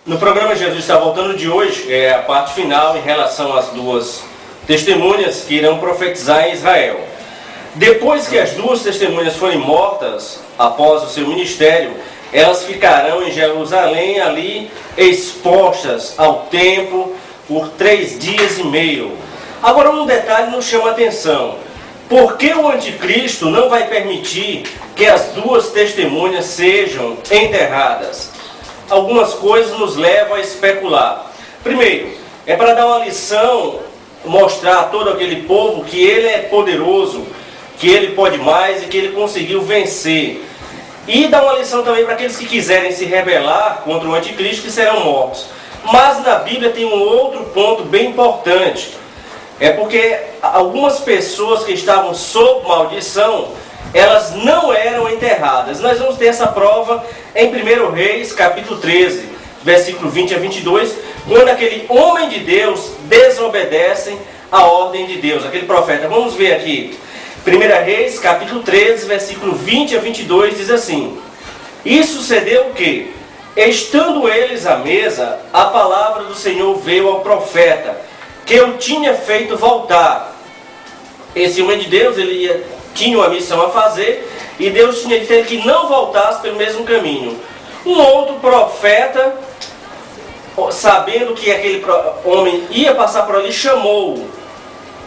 No programa Jesus Está Voltando de hoje, é a parte final em relação às duas testemunhas que irão profetizar em Israel. Depois que as duas testemunhas forem mortas, após o seu ministério, elas ficarão em Jerusalém, ali expostas ao templo por 3 dias e meio. Agora, um detalhe nos chama a atenção. Por que o anticristo não vai permitir que as duas testemunhas sejam enterradas? Algumas coisas nos levam a especular. Primeiro, é para dar uma lição, mostrar a todo aquele povo que ele é poderoso, que ele pode mais e que ele conseguiu vencer. E dar uma lição também para aqueles que quiserem se rebelar contra o anticristo, que serão mortos. Mas na Bíblia tem um outro ponto bem importante. É porque algumas pessoas que estavam sob maldição, elas não eram enterradas. Nós vamos ter essa prova em 1 Reis, capítulo 13, versículo 20 a 22, quando aquele homem de Deus desobedece a ordem de Deus, aquele profeta. Vamos ver aqui. 1 Reis, capítulo 13, versículo 20 a 22, diz assim: E sucedeu o quê? Estando eles à mesa, a palavra do Senhor veio ao profeta, que eu tinha feito voltar. Esse homem de Deus, tinha uma missão a fazer, e Deus tinha dito que não voltasse pelo mesmo caminho. Um outro profeta, sabendo que aquele homem ia passar por ali, chamou-o.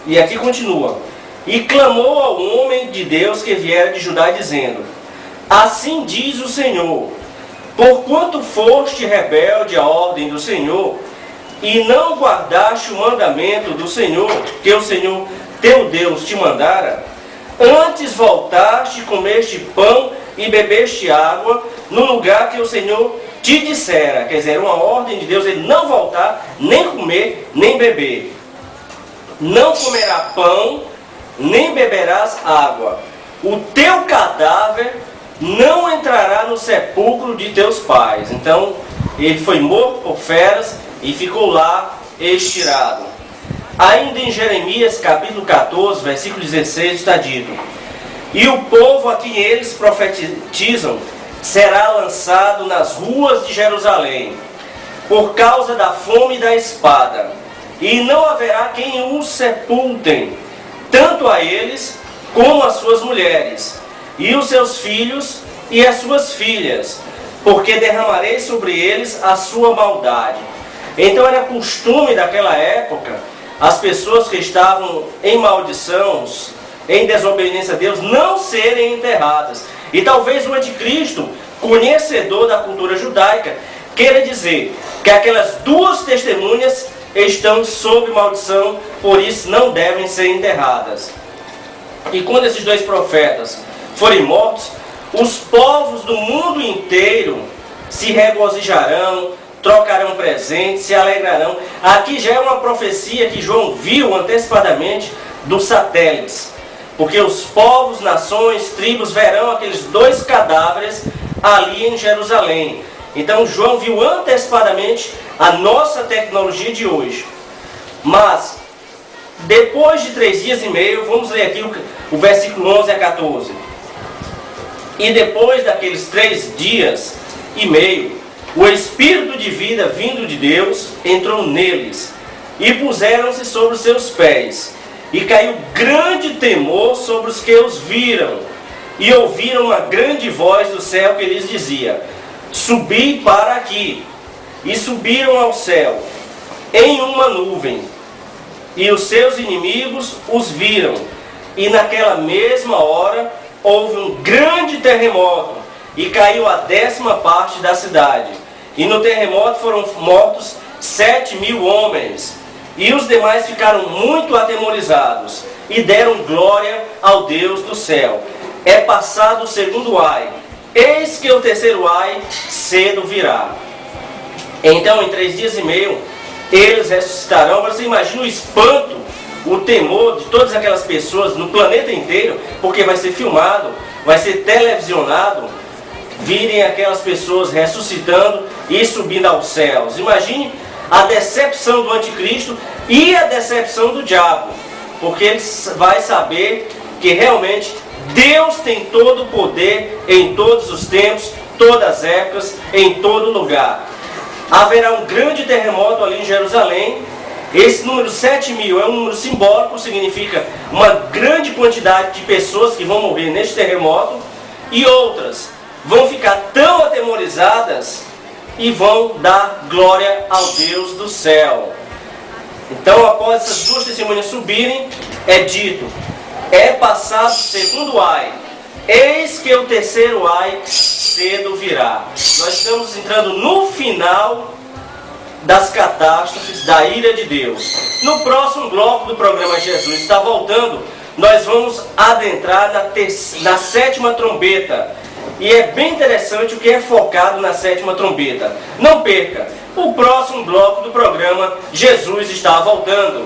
E aqui continua. E clamou ao homem de Deus que viera de Judá, dizendo: Assim diz o Senhor, porquanto foste rebelde à ordem do Senhor, e não guardaste o mandamento do Senhor, que o Senhor teu Deus te mandara, antes voltaste, comeste pão e bebeste água no lugar que o Senhor te dissera. Quer dizer, uma ordem de Deus, ele não voltar, nem comer, nem beber. Não comerá pão, nem beberás água. O teu cadáver não entrará no sepulcro de teus pais. Então, ele foi morto por feras e ficou lá estirado. Ainda em Jeremias, capítulo 14, versículo 16, está dito: E o povo a quem eles profetizam será lançado nas ruas de Jerusalém, por causa da fome e da espada, e não haverá quem os sepultem, tanto a eles como as suas mulheres, e os seus filhos e as suas filhas, porque derramarei sobre eles a sua maldade. Então era costume daquela época, as pessoas que estavam em maldição, em desobediência a Deus, não serem enterradas. E talvez o anticristo, conhecedor da cultura judaica, queira dizer que aquelas duas testemunhas estão sob maldição, por isso não devem ser enterradas. E quando esses dois profetas forem mortos, os povos do mundo inteiro se regozijarão, trocarão presentes, se alegrarão. Aqui já é uma profecia que João viu antecipadamente dos satélites, porque os povos, nações, tribos verão aqueles dois cadáveres ali em Jerusalém. Então João viu antecipadamente a nossa tecnologia de hoje. Mas depois de 3 dias e meio, vamos ler aqui o versículo 11 a 14. E depois daqueles 3 dias e meio, o Espírito de vida vindo de Deus entrou neles, e puseram-se sobre os seus pés, e caiu grande temor sobre os que os viram, e ouviram uma grande voz do céu que lhes dizia: Subi para aqui. E subiram ao céu em uma nuvem, e os seus inimigos os viram, e naquela mesma hora houve um grande terremoto, e caiu a 10ª parte da cidade. E no terremoto foram mortos 7.000 homens. E os demais ficaram muito atemorizados, e deram glória ao Deus do céu. É passado o segundo ai, eis que o terceiro ai cedo virá. Então, em 3 dias e meio, eles ressuscitarão. Você imagina o espanto, o temor de todas aquelas pessoas no planeta inteiro, porque vai ser filmado, vai ser televisionado, virem aquelas pessoas ressuscitando e subindo aos céus. Imagine a decepção do anticristo e a decepção do diabo, porque ele vai saber que realmente Deus tem todo o poder em todos os tempos, todas as épocas, em todo lugar. haverá um grande terremoto ali em Jerusalém. Esse número 7.000 é um número simbólico, significa uma grande quantidade de pessoas que vão morrer neste terremoto, e outras vão ficar tão atemorizadas e vão dar glória ao Deus do céu. Então, após essas duas testemunhas subirem, é dito: é passado o segundo ai, eis que o terceiro ai cedo virá. Nós estamos entrando no final das catástrofes, da ira de Deus. No próximo bloco do programa Jesus Está Voltando, nós vamos adentrar na sétima trombeta. E é bem interessante o que é focado na sétima trombeta. Não perca o próximo bloco do programa Jesus Está Voltando.